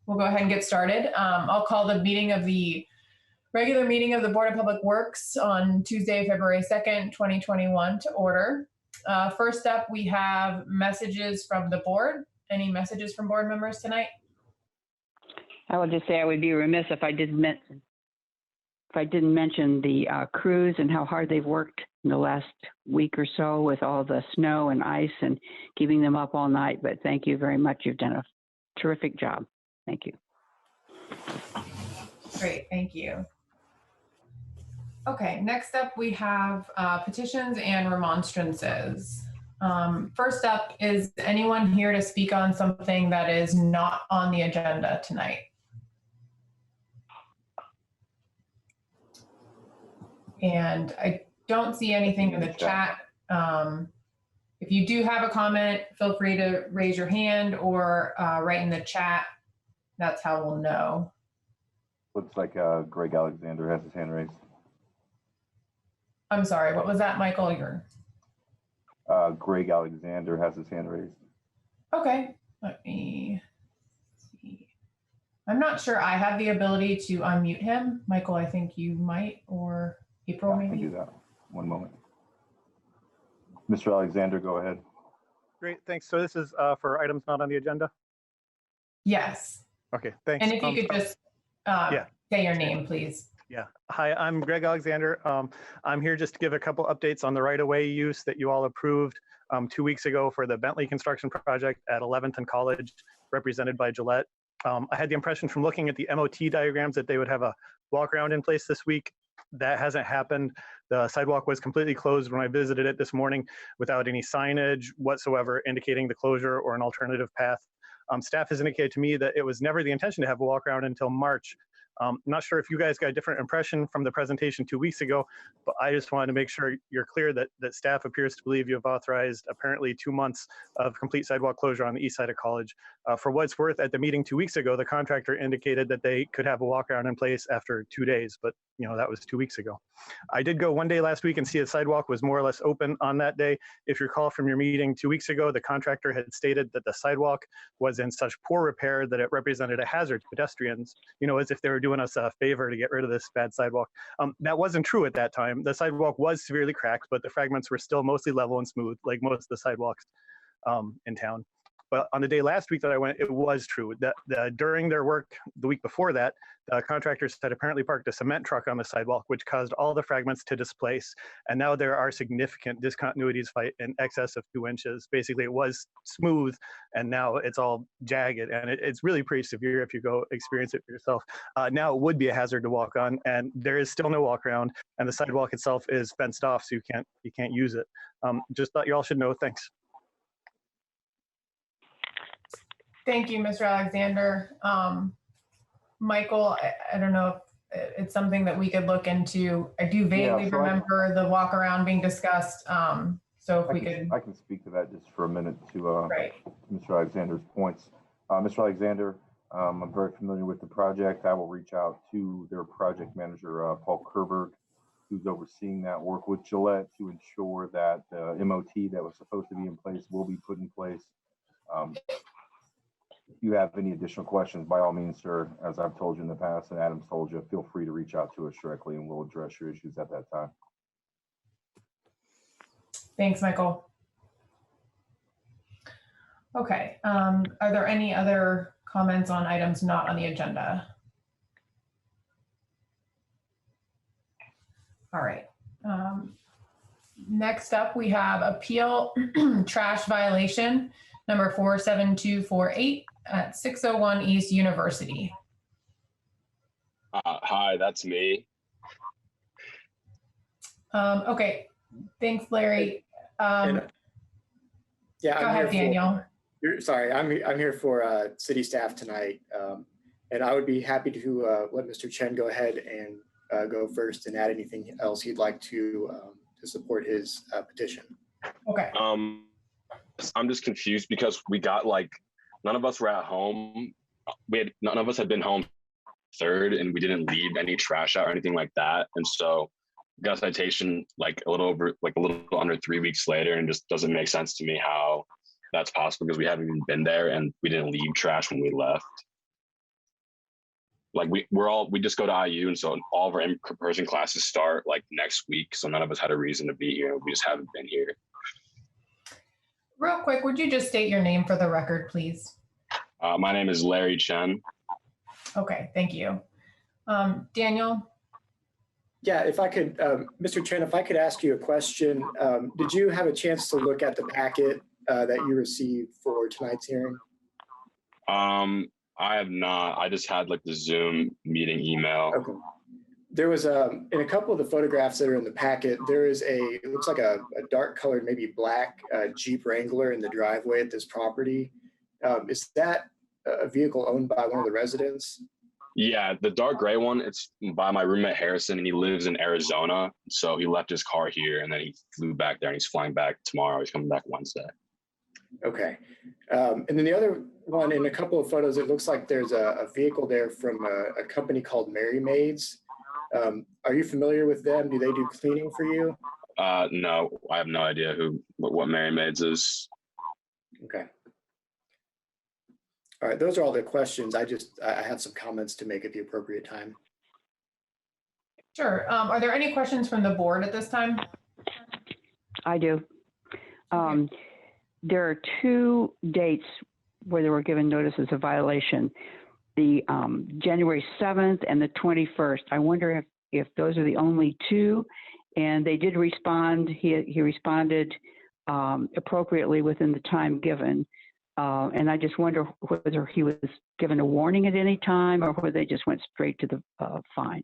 We'll go ahead and get started. I'll call the regular meeting of the Board of Public Works on Tuesday, February 2nd, 2021 to order. First up, we have messages from the board. Any messages from board members tonight? I will just say I would be remiss if I didn't mention the crews and how hard they've worked in the last week or so with all the snow and ice and keeping them up all night. But thank you very much. You've done a terrific job. Thank you. Great, thank you. Okay, next up we have petitions and remonstrances. First up, is anyone here to speak on something that is not on the agenda tonight? And I don't see anything in the chat. If you do have a comment, feel free to raise your hand or write in the chat. That's how we'll know. Looks like Greg Alexander has his hand raised. I'm sorry, what was that, Michael? Greg Alexander has his hand raised. Okay, let me see. I'm not sure I have the ability to unmute him. Michael, I think you might, or April maybe? I can do that. One moment. Mr. Alexander, go ahead. Great, thanks. So this is for items not on the agenda? Yes. Okay, thanks. And if you could just say your name, please. Yeah. Hi, I'm Greg Alexander. I'm here just to give a couple updates on the right-of-way use that you all approved 2 weeks ago for the Bentley construction project at 11th and College, represented by Gillette. I had the impression from looking at the MOT diagrams that they would have a walk-around in place this week. That hasn't happened. The sidewalk was completely closed when I visited it this morning without any signage whatsoever indicating the closure or an alternative path. Staff has indicated to me that it was never the intention to have a walk around until March. I'm not sure if you guys got a different impression from the presentation 2 weeks ago, but I just wanted to make sure you're clear that staff appears to believe you have authorized apparently 2 months of complete sidewalk closure on the east side of College. For what it's worth, at the meeting 2 weeks ago, the contractor indicated that they could have a walk around in place after 2 days, but that was 2 weeks ago. I did go one day last week and see a sidewalk was more or less open on that day. If you recall from your meeting 2 weeks ago, the contractor had stated that the sidewalk was in such poor repair that it represented a hazard to pedestrians, as if they were doing us a favor to get rid of this bad sidewalk. That wasn't true at that time. The sidewalk was severely cracked, but the fragments were still mostly level and smooth, like most of the sidewalks in town. But on the day last week that I went, it was true that during their work the week before that, the contractors had apparently parked a cement truck on the sidewalk, which caused all the fragments to displace. And now there are significant discontinuities in excess of 2 inches. Basically, it was smooth, and now it's all jagged, and it's really pretty severe if you go experience it for yourself. Now it would be a hazard to walk on, and there is still no walk around, and the sidewalk itself is fenced off, so you can't use it. Just thought you all should know. Thanks. Thank you, Mr. Alexander. Michael, I don't know if it's something that we could look into. I do vaguely remember the walk around being discussed. So if I can speak to that just for a minute to Mr. Alexander's points. Mr. Alexander, I'm very familiar with the project. I will reach out to their project manager, Paul Kerberg, who's overseeing that work with Gillette to ensure that the MOT that was supposed to be in place will be put in place. If you have any additional questions, by all means, sir, as I've told you in the past and Adam's told you, feel free to reach out to us directly and we'll address your issues at that time. Thanks, Michael. Okay, are there any other comments on items not on the agenda? All right. Next up, we have appeal trash violation number 47248 at 601 East University. Hi, that's me. Okay, thanks, Larry. Go ahead, Daniel. I'm here for city staff tonight, and I would be happy to let Mr. Chen go ahead and go first and add anything else he'd like to support his petition. Okay. I'm just confused because we got none of us were at home. None of us had been home third, and we didn't leave any trash out or anything like that. And so got a citation a little under 3 weeks later, and just doesn't make sense to me how that's possible because we haven't even been there and we didn't leave trash when we left. like we just go to IU, and so all of our in-person classes start like next week. So none of us had a reason to be here. We just haven't been here. Real quick, would you just state your name for the record, please? My name is Larry Chen. Okay, thank you. Daniel? Yeah, if I could, Mr. Chen, if I could ask you a question. Did you have a chance to look at the packet that you received for tonight's hearing? I have not. I just had like the Zoom meeting email. Okay. There was in a couple of the photographs that are in the packet, there is it looks like a dark colored, maybe black Jeep Wrangler in the driveway at this property. Is that a vehicle owned by one of the residents? Yeah, the dark gray one, it's by my roommate Harrison, and he lives in Arizona. So he left his car here and then he flew back there, and he's flying back tomorrow. He's coming back Wednesday. Okay. And then the other one, in a couple of photos, it looks like there's a vehicle there from a company called Mary Maids. Are you familiar with them? Do they do cleaning for you? No, I have no idea what Mary Maids is. Okay. All right, those are all the questions. I have some comments to make at the appropriate time. Sure. Are there any questions from the board at this time? I do. There are two dates where they were given notices of violation, the January 7th and the 21st. I wonder if those are the only two, and they did respond. He responded appropriately within the time given. And I just wonder whether he was given a warning at any time or whether they just went straight to the fine.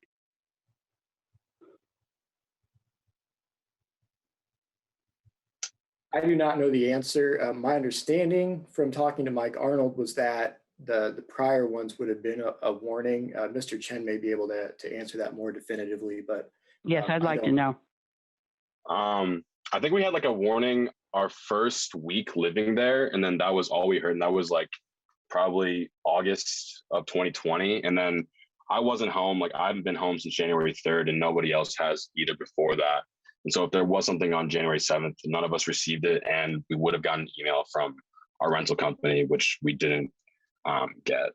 I do not know the answer. My understanding from talking to Mike Arnold was that the prior ones would have been a warning. Mr. Chen may be able to answer that more definitively, but yes, I'd like to know. I think we had like a warning our first week living there, and then that was all we heard, and that was like probably August of 2020. And then I wasn't home. Like I haven't been home since January 3rd, and nobody else has either before that. And so if there was something on January 7th, none of us received it, and we would have gotten an email from our rental company, which we didn't get.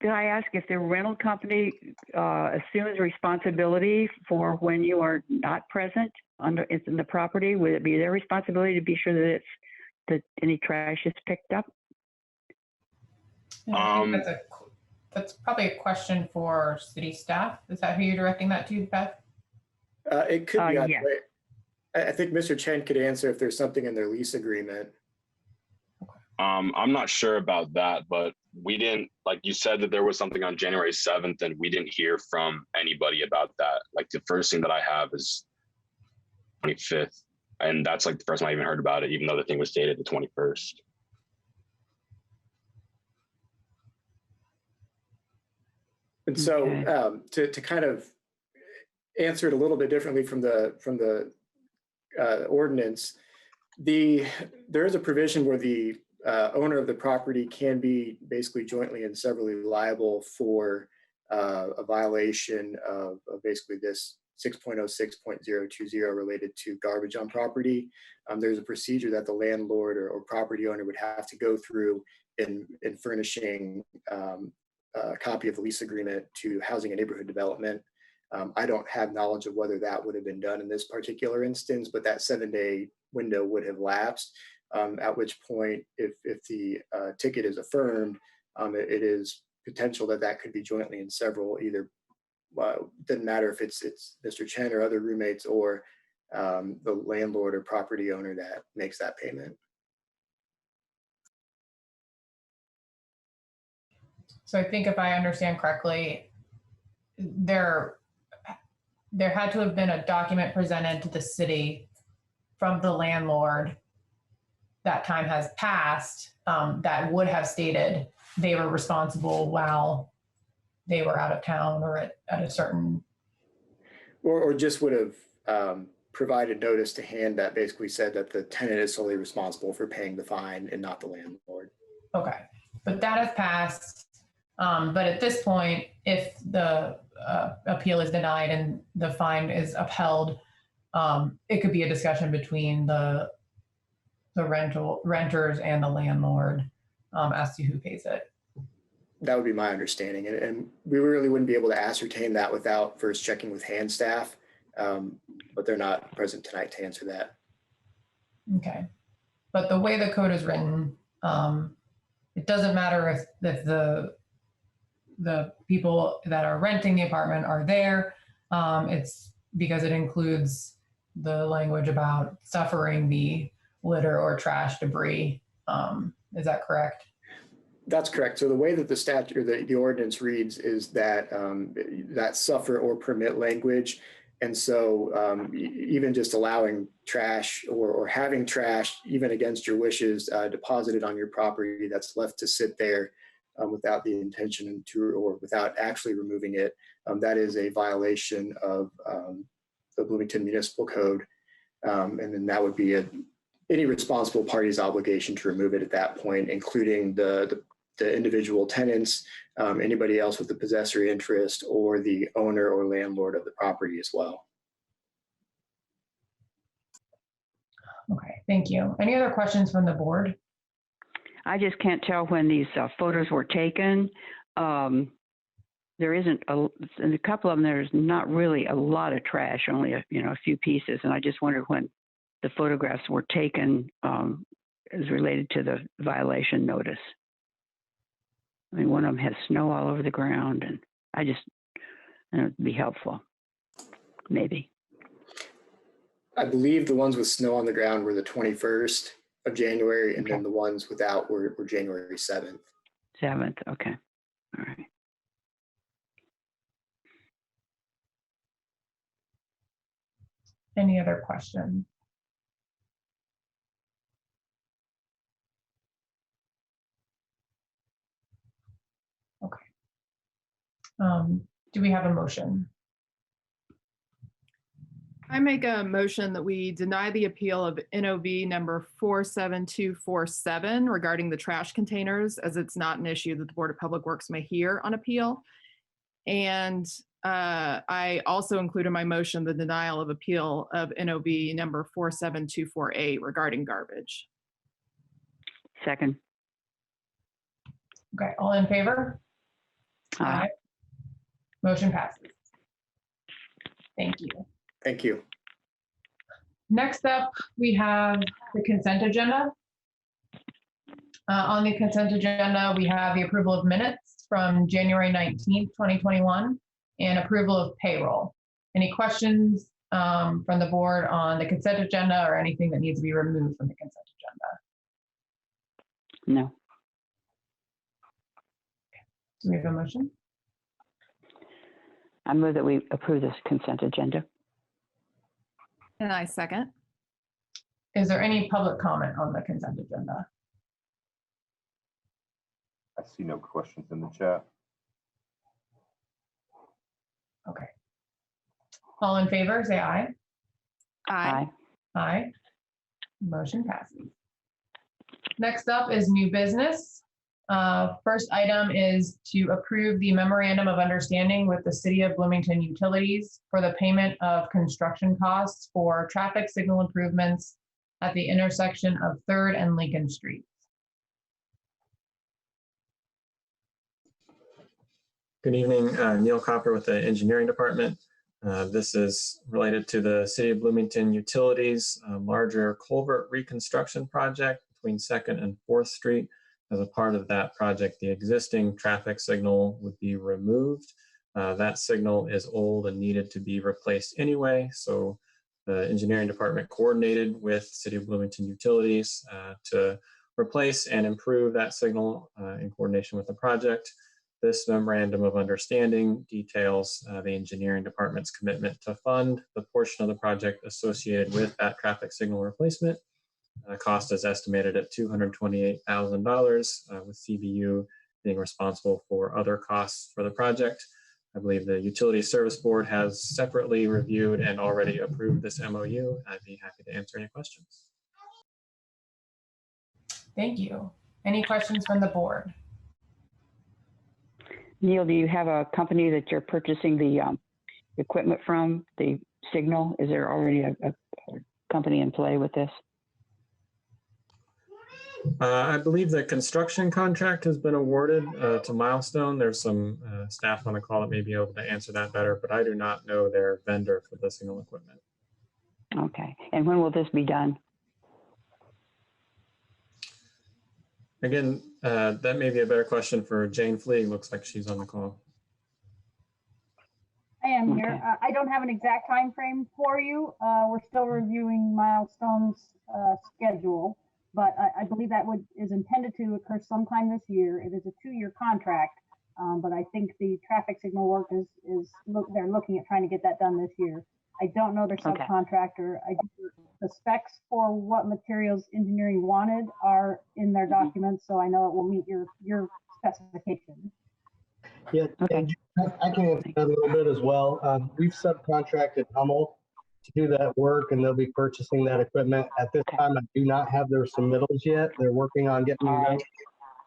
Did I ask if the rental company assumes responsibility for when you are not present it's in the property? Would it be their responsibility to be sure that any trash is picked up? I think that's probably a question for city staff. Is that who you're directing that to, Beth? It could be. Yeah. I think Mr. Chen could answer if there's something in their lease agreement. I'm not sure about that, but we didn't, like you said that there was something on January 7th, and we didn't hear from anybody about that. Like the first thing that I have is 25th, and that's like the first time I even heard about it, even though the thing was dated the 21st. And so to kind of answer it a little bit differently from the ordinance, there is a provision where the owner of the property can be basically jointly and severally liable for a violation of basically this 6.06.020 related to garbage on property. There's a procedure that the landlord or property owner would have to go through in furnishing a copy of the lease agreement to Housing and Neighborhood Development. I don't have knowledge of whether that would have been done in this particular instance, but that 7-day window would have lapsed, at which point, if the ticket is affirmed, it is potential that could be jointly and several, either, doesn't matter if it's Mr. Chen or other roommates or the landlord or property owner that makes that payment. So I think if I understand correctly, there had to have been a document presented to the city from the landlord. That time has passed, that would have stated they were responsible while they were out of town or at a certain. Or just would have provided notice to hand that basically said that the tenant is solely responsible for paying the fine and not the landlord. Okay, but that has passed. But at this point, if the appeal is denied and the fine is upheld, it could be a discussion between the renters and the landlord as to who pays it. That would be my understanding. And we really wouldn't be able to ascertain that without first checking with hand staff. But they're not present tonight to answer that. Okay. But the way the code is written, it doesn't matter if the people that are renting the apartment are there. It's because it includes the language about suffering the litter or trash debris. Is that correct? That's correct. So the way that the statute or the ordinance reads is that that suffer or permit language. And so even just allowing trash or having trash, even against your wishes, deposited on your property that's left to sit there without the intention to, or without actually removing it, that is a violation of the Bloomington Municipal Code. And then that would be any responsible party's obligation to remove it at that point, including the individual tenants, anybody else with the possessory interest, or the owner or landlord of the property as well. Okay, thank you. Any other questions from the board? I just can't tell when these photos were taken. There isn't in a couple of them. There's not really a lot of trash, only a few pieces. And I just wondered when the photographs were taken as related to the violation notice. I mean, one of them has snow all over the ground, and it'd be helpful, maybe. I believe the ones with snow on the ground were the 21st of January, and then the ones without were January 7th. 7th, okay. All right. Any other questions? Okay. Do we have a motion? I make a motion that we deny the appeal of NOV number 47247 regarding the trash containers, as it's not an issue that the Board of Public Works may hear on appeal. And I also include in my motion the denial of appeal of NOV number 47248 regarding garbage. Second. Okay, all in favor? Aye. Motion passes. Thank you. Thank you. Next up, we have the consent agenda. On the consent agenda, we have the approval of minutes from January 19th, 2021, and approval of payroll. Any questions from the board on the consent agenda or anything that needs to be removed from the consent agenda? No. Do we have a motion? I move that we approve this consent agenda. And I second. Is there any public comment on the consent agenda? I see no questions in the chat. Okay. All in favor, say aye. Aye. Aye. Motion passes. Next up is new business. First item is to approve the memorandum of understanding with the City of Bloomington Utilities for the payment of construction costs for traffic signal improvements at the intersection of 3rd and Lincoln Streets. Good evening, Neil Copper with the engineering department. This is related to the City of Bloomington Utilities larger culvert reconstruction project between 2nd and 4th Street. As a part of that project, the existing traffic signal would be removed. That signal is old and needed to be replaced anyway. So the engineering department coordinated with City of Bloomington Utilities to replace and improve that signal in coordination with the project. This memorandum of understanding details the engineering department's commitment to fund the portion of the project associated with that traffic signal replacement. Cost is estimated at $228,000, with CBU being responsible for other costs for the project. I believe the Utility Service Board has separately reviewed and already approved this MOU. I'd be happy to answer any questions. Thank you. Any questions from the board? Neil, do you have a company that you're purchasing the equipment from, the signal? Is there already a company in play with this? I believe the construction contract has been awarded to Milestone. There's some staff on the call that may be able to answer that better, but I do not know their vendor for the signal equipment. Okay. And when will this be done? Again, that may be a better question for Jane Fleeg. Looks like she's on the call. I am here. Okay. I don't have an exact time frame for you. We're still reviewing Milestone's schedule, but I believe that is intended to occur sometime this year. It is a 2-year contract, but I think the traffic signal work they're looking at trying to get that done this year. I don't know their Okay. subcontractor. The specs for what materials engineering wanted are in their documents, so I know it will meet your specifications. Yeah, Okay. and I can answer that a little bit as well. We've subcontracted Hummel to do that work, and they'll be purchasing that equipment. At this time, I do not have their submittals yet. They're working on getting them.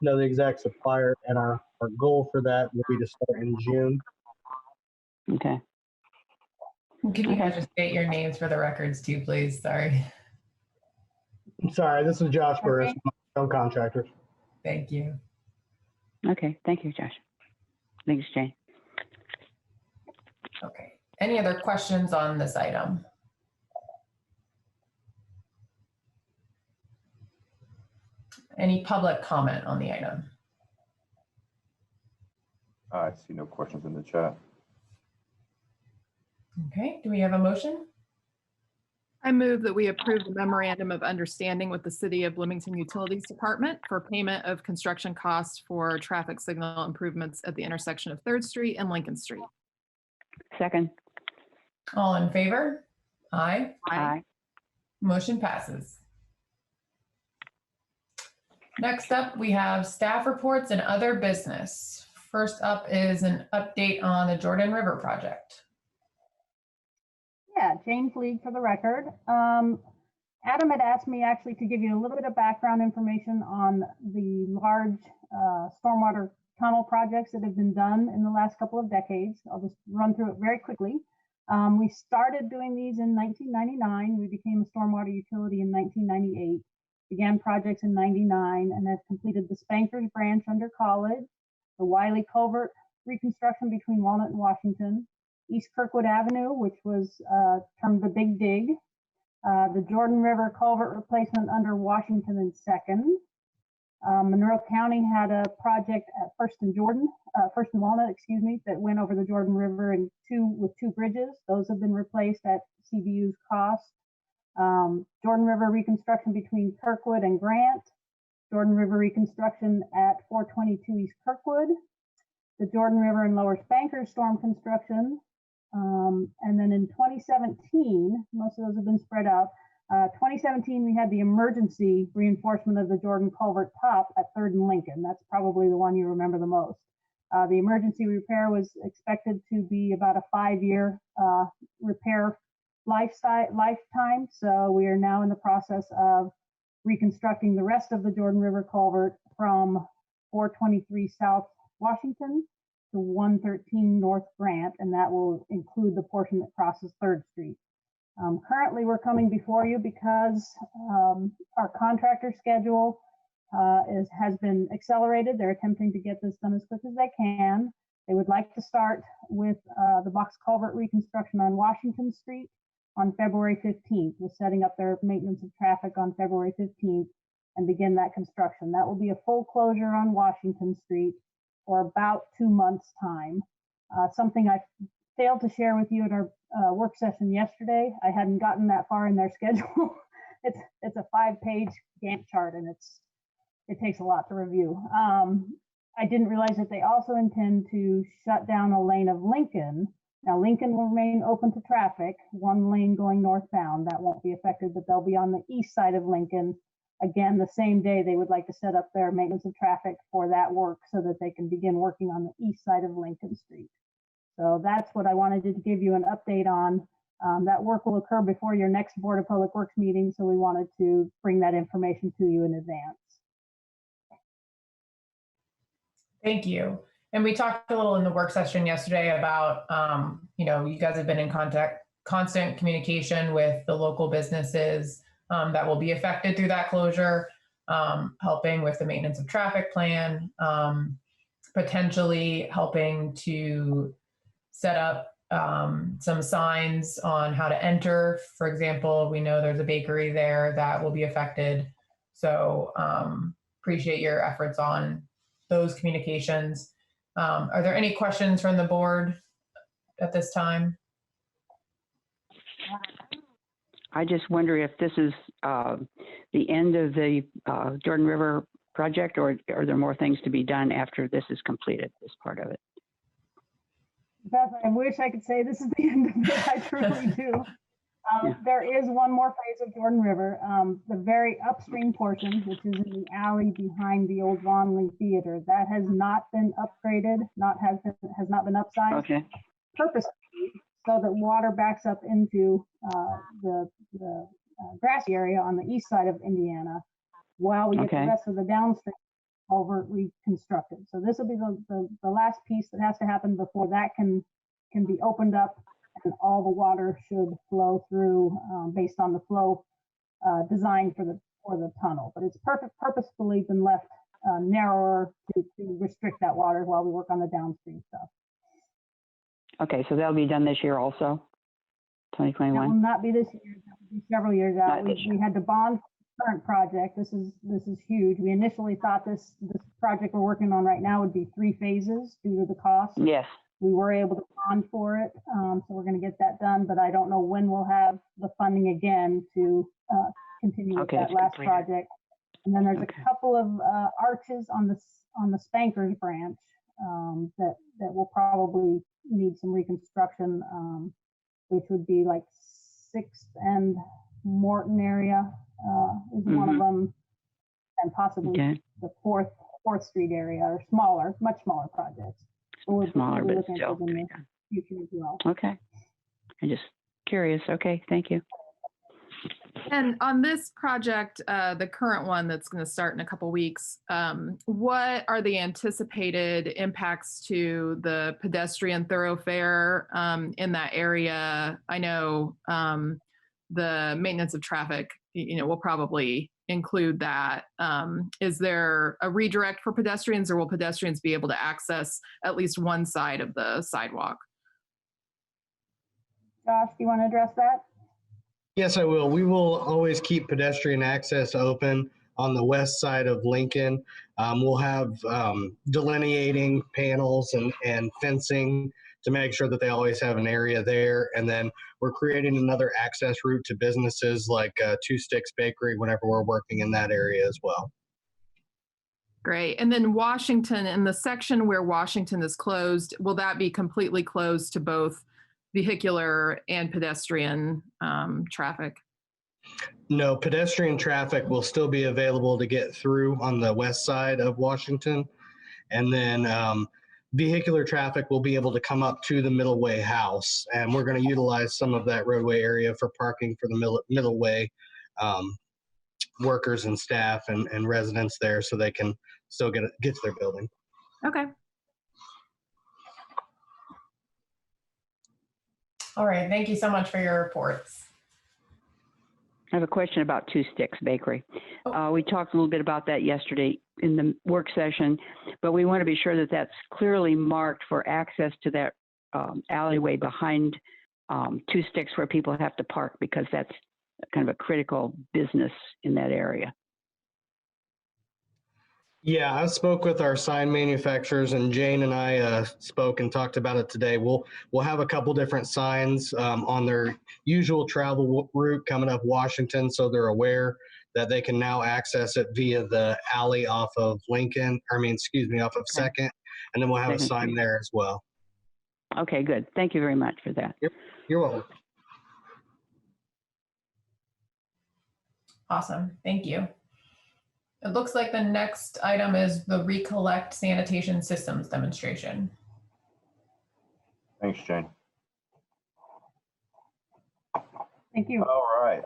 Know the exact supplier, and our goal for that will be to start in June. Okay. Can you guys just state your names for the records too, please? Sorry. I'm sorry, this is Josh Burris, own contractors. Thank you. Okay. Thank you, Josh. Thanks, Jane. Okay. Any other questions on this item? Any public comment on the item? I see no questions in the chat. Okay. Do we have a motion? I move that we approve the memorandum of understanding with the City of Bloomington Utilities Department for payment of construction costs for traffic signal improvements at the intersection of 3rd Street and Lincoln Street. Second. All in favor? Aye. Aye. Motion passes. Next up, we have staff reports and other business. First up is an update on the Jordan River project. Yeah, Jane Fleeg for the record. Adam had asked me actually to give you a little bit of background information on the large stormwater tunnel projects that have been done in the last couple of decades. I'll just run through it very quickly. We started doing these in 1999. We became a stormwater utility in 1998, began projects in 99, and have completed the Spankers Branch under College, the Wiley Culvert reconstruction between Walnut and Washington, East Kirkwood Avenue, which was termed the Big Dig, the Jordan River culvert replacement under Washington and 2nd. Monroe County had a project at First and Walnut, excuse me, that went over the Jordan River with 2 bridges. Those have been replaced at CBU's cost. Jordan River reconstruction between Kirkwood and Grant, Jordan River reconstruction at 422 East Kirkwood, the Jordan River and Lower Spankers storm construction. And then in 2017, most of those have been spread out. 2017, we had the emergency reinforcement of the Jordan Culvert top at 3rd and Lincoln. That's probably the one you remember the most. The emergency repair was expected to be about a 5-year repair lifetime. So we are now in the process of reconstructing the rest of the Jordan River culvert from 423 South Washington to 113 North Grant, and that will include the portion that crosses 3rd Street. Currently, we're coming before you because our contractor schedule has been accelerated. They're attempting to get this done as quick as they can. They would like to start with the box culvert reconstruction on Washington Street on February 15th, with setting up their maintenance of traffic on February 15th and begin that construction. That will be a full closure on Washington Street for about 2 months' time. Something I failed to share with you at our work session yesterday. I hadn't gotten that far in their schedule. It's a 5-page Gantt chart, and it takes a lot to review. I didn't realize that they also intend to shut down a lane of Lincoln. Now, Lincoln will remain open to traffic, 1 lane going northbound. That won't be affected, but they'll be on the east side of Lincoln. Again, the same day, they would like to set up their maintenance of traffic for that work so that they can begin working on the east side of Lincoln Street. So that's what I wanted to give you an update on. That work will occur before your next Board of Public Works meeting, so we wanted to bring that information to you in advance. Thank you. And we talked a little in the work session yesterday about, you guys have been in constant communication with the local businesses that will be affected through that closure. helping with the maintenance of traffic plan, potentially helping to set up some signs on how to enter. For example, we know there's a bakery there that will be affected. So appreciate your efforts on those communications. Are there any questions from the board at this time? I just wonder if this is the end of the Jordan River project, or are there more things to be done after this is completed, this part of it? Beth, I wish I could say this is the end of it. I truly do. There is one more phase of Jordan River. The very upstream portion, which is in the alley behind the old Von Lee Theater, that has not been upgraded, has not been upsized purposely, so that water backs up into the grassy area on the east side of Indiana, while we get the rest of the downstream culvert reconstructed. So this will be the last piece that has to happen before that can be opened up, and all the water should flow through based on the flow design for the tunnel. But it's purposefully been left narrower to restrict that water while we work on the downstream stuff. Okay, so that'll be done this year also, 2021? That will not be this year. That will be several years out. We had to bond for the current project. This is huge. We initially thought this project we're working on right now would be 3 phases due to the cost. Yes. We were able to bond for it, so we're going to get that done, but I don't know when we'll have the funding again to continue with that last project. And then there's a couple of arches on the Spankers branch that will probably need some reconstruction, which would be like 6th and Morton area is one of them, and possibly the 4th Street area, or much smaller projects. Smaller, but still. Future as well. Okay. I'm just curious. Okay, thank you. And on this project, the current one that's going to start in a couple weeks, what are the anticipated impacts to the pedestrian thoroughfare in that area? I know the maintenance of traffic, will probably include that. Is there a redirect for pedestrians, or will pedestrians be able to access at least one side of the sidewalk? Josh, do you want to address that? Yes, I will. We will always keep pedestrian access open on the west side of Lincoln. We'll have delineating panels and fencing to make sure that they always have an area there. And then we're creating another access route to businesses like Two Sticks Bakery whenever we're working in that area as well. Great. And then Washington, in the section where Washington is closed, will that be completely closed to both vehicular and pedestrian traffic? No, pedestrian traffic will still be available to get through on the west side of Washington. And then vehicular traffic will be able to come up to the Middle Way house. And we're going to utilize some of that roadway area for parking for the Middle Way workers and staff and residents there, so they can still get to their building. Okay. All right, thank you so much for your reports. I have a question about Two Sticks Bakery. We talked a little bit about that yesterday in the work session, but we want to be sure that that's clearly marked for access to that alleyway behind Two Sticks where people have to park, because that's kind of a critical business in that area. Yeah, I spoke with our sign manufacturers, and Jane and I spoke and talked about it today. We'll have a couple different signs on their usual travel route coming up Washington, so they're aware that they can now access it via the alley off of off of Second, and then we'll have a sign there as well. Okay, good. Thank you very much for that. You're welcome. Awesome, thank you. It looks like the next item is the Recollect Sanitation Systems demonstration. Thanks, Jane. Thank you. All right.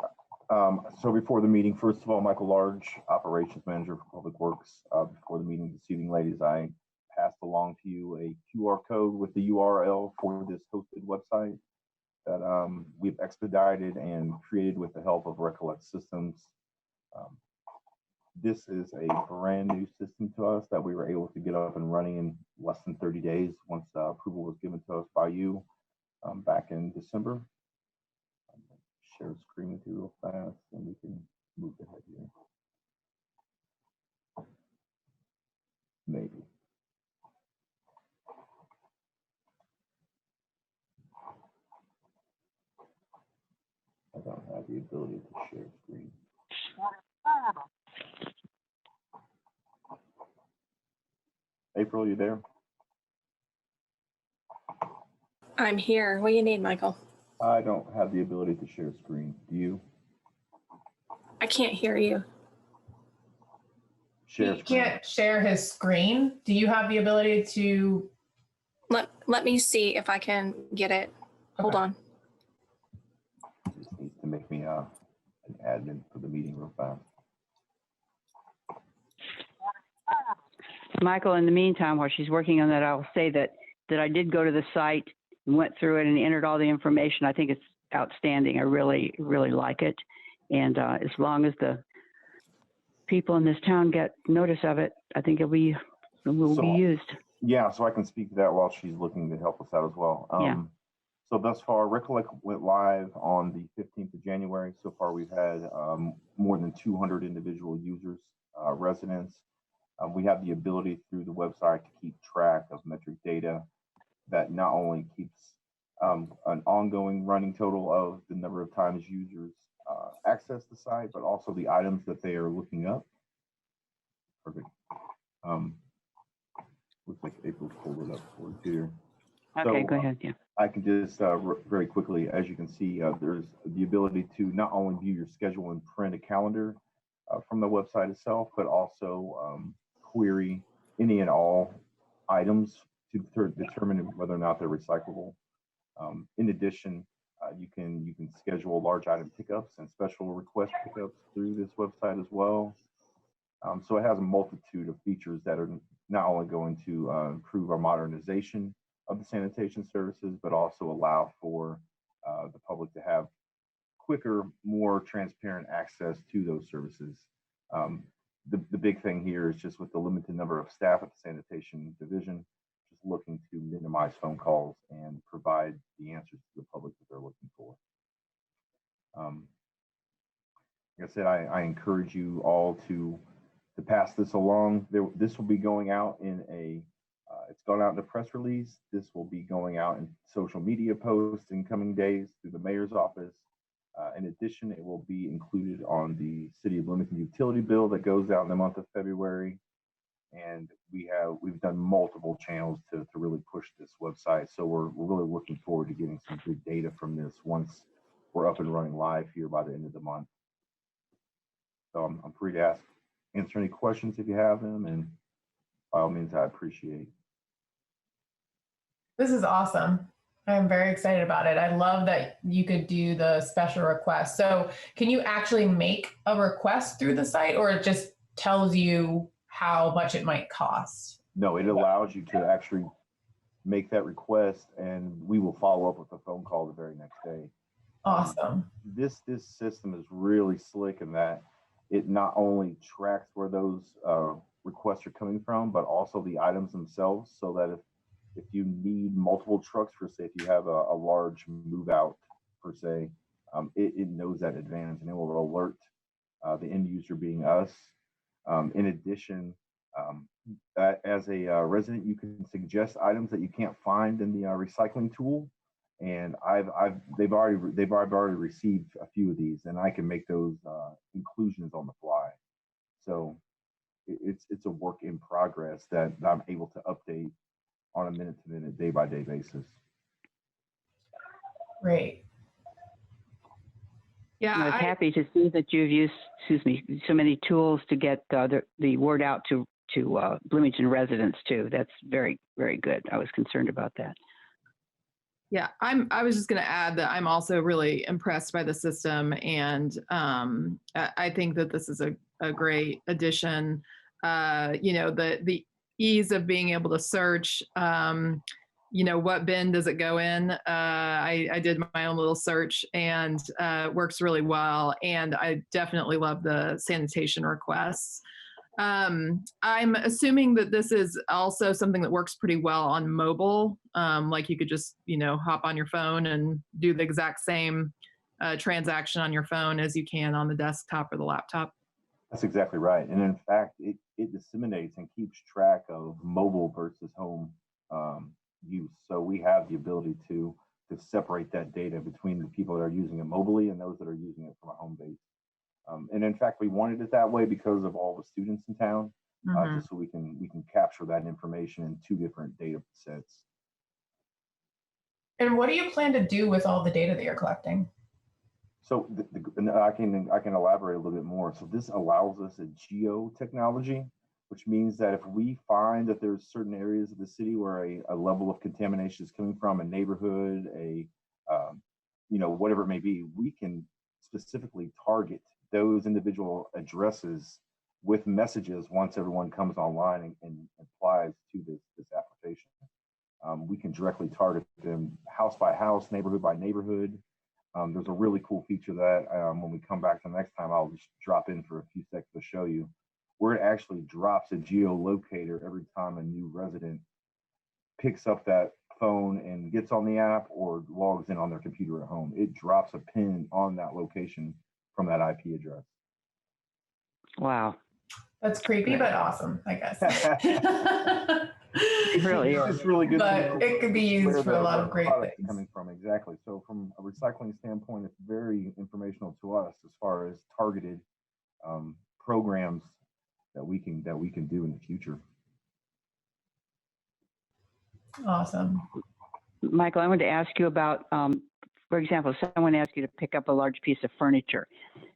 So before the meeting, first of all, Michael Large, Operations Manager for Public Works. Before the meeting this evening, ladies, I passed along to you a QR code with the URL for this hosted website that we've expedited and created with the help of Recollect Systems. This is a brand new system to us that we were able to get up and running in less than 30 days once approval was given to us by you back in December. Share the screen with you real fast and we can move ahead here. Maybe. I don't have the ability to share screen. April, you there? I'm here. What do you need, Michael? I don't have the ability to share screen. Do you? I can't hear you. Share He screen. can't share his screen. Do you have the ability to? Let me see if I can get it. Hold on. Just needs to make me an admin for the meeting real fast. Michael, in the meantime, while she's working on that, I'll say that I did go to the site and went through it and entered all the information. I think it's outstanding. I really, really like it. And as long as the people in this town get notice of it, I think it will be used. Yeah, so I can speak to that while she's looking to help us out as well. Yeah. So thus far, Recollect went live on the 15th of January. So far, we've had more than 200 individual users, residents. We have the ability through the website to keep track of metric data that not only keeps an ongoing running total of the number of times users access the site, but also the items that they are looking up. Perfect. Looks like April pulled it up for us here. Okay, So, go ahead. Yeah. I can just very quickly, as you can see, there's the ability to not only view your schedule and print a calendar from the website itself, but also query any and all items to determine whether or not they're recyclable. In addition, you can schedule large item pickups and special request pickups through this website as well. So it has a multitude of features that are not only going to improve our modernization of the sanitation services, but also allow for the public to have quicker, more transparent access to those services. The big thing here is just with the limited number of staff at the sanitation division, just looking to minimize phone calls and provide the answers to the public that they're looking for. Like I said, I encourage you all to pass this along. This will be going out in it's gone out in a press release. This will be going out in social media posts in coming days through the mayor's office. In addition, it will be included on the City of Bloomington utility bill that goes out in the month of February. And we've done multiple channels to really push this website. So we're really looking forward to getting some good data from this once we're up and running live here by the end of the month. So I'm free to answer any questions if you have them, and by all means, I appreciate. This is awesome. I'm very excited about it. I love that you could do the special request. So can you actually make a request through the site, or it just tells you how much it might cost? No, it allows you to actually make that request, and we will follow up with a phone call the very next day. Awesome. This system is really slick in that it not only tracks where those requests are coming from, but also the items themselves, so that if you need multiple trucks for, say, if you have a large move out per se, it knows that in advance and it will alert the end user, being us. In addition, as a resident, you can suggest items that you can't find in the recycling tool, and they've already received a few of these, and I can make those inclusions on the fly. So it's a work in progress that I'm able to update on a minute-to-minute, day-by-day basis. Great. Yeah, I was happy to see that you've used, so many tools to get the word out to Bloomington residents too. That's very, very good. I was concerned about that. Yeah, I was just going to add that I'm also really impressed by the system, and I think that this is a great addition. The ease of being able to search what bin does it go in? I did my own little search, and it works really well. And I definitely love the sanitation requests. I'm assuming that this is also something that works pretty well on mobile. Like you could just, hop on your phone and do the exact same transaction on your phone as you can on the desktop or the laptop. That's exactly right. And in fact, it disseminates and keeps track of mobile versus home use. So we have the ability to separate that data between the people that are using it mobily and those that are using it from a home base. And in fact, we wanted it that way because of all the students in town, just so we can capture that information in two different data sets. And what do you plan to do with all the data that you're collecting? So I can elaborate a little bit more. So this allows us a geo technology, which means that if we find that there's certain areas of the city where a level of contamination is coming from, a neighborhood, whatever it may be, we can specifically target those individual addresses with messages once everyone comes online and applies to this application. We can directly target them house by house, neighborhood by neighborhood. There's a really cool feature that when we come back the next time, I'll just drop in for a few seconds to show you, where it actually drops a geolocator every time a new resident picks up that phone and gets on the app or logs in on their computer at home. It drops a pin on that location from that IP address. Wow. That's creepy, but awesome, I guess. It really is. It's really good. But it could be used for a lot of great things. Coming from, exactly. So from a recycling standpoint, it's very informational to us as far as targeted programs that we can do in the future. Awesome. Michael, I wanted to ask you about, for example, if someone asks you to pick up a large piece of furniture,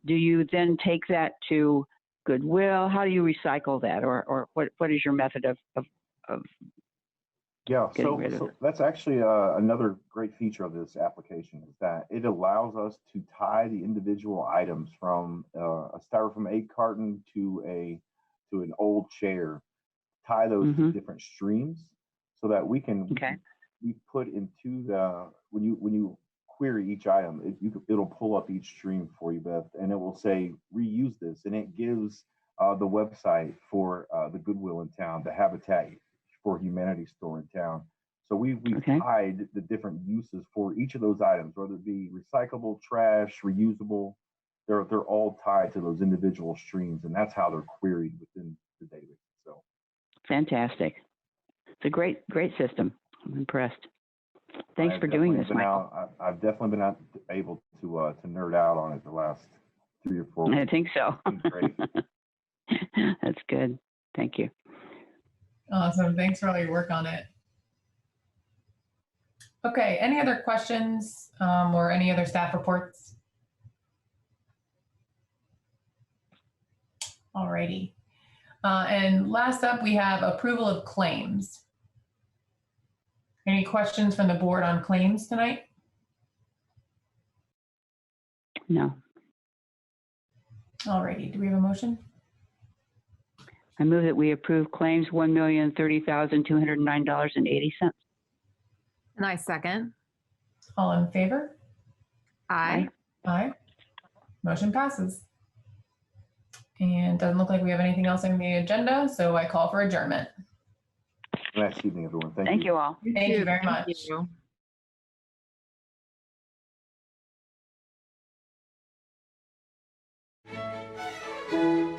do you then take that to Goodwill? How do you recycle that, or what is your method of Yeah, getting rid of so it? that's actually another great feature of this application is that it allows us to tie the individual items from a styrofoam egg carton to an old chair, tie those to different streams so that we can we put into the when you query each item, it'll pull up each stream for you, Beth, and it will say reuse this, and it gives the website for the Goodwill in town, the Habitat for Humanity store in town. So we've tied the different uses for each of those items, whether it be recyclable, trash, reusable. They're all tied to those individual streams, and that's how they're queried within the database. So fantastic! It's a great system. I'm impressed. Thanks for doing this, Michael. I've definitely been able to nerd out on it the last 3 or 4 weeks. I think so. Great. That's good. Thank you. Awesome. Thanks for all your work on it. Okay. Any other questions or any other staff reports? Alrighty. And last up, we have approval of claims. Any questions from the board on claims tonight? No. Alrighty. Do we have a motion? I move that we approve claims $1,030,209.80. And I second. All in favor? Aye. Aye. Motion passes. And doesn't look like we have anything else on the agenda, so I call for adjournment. Nice evening, everyone. Thank you. Thank you all. Thank you very much. Thank you.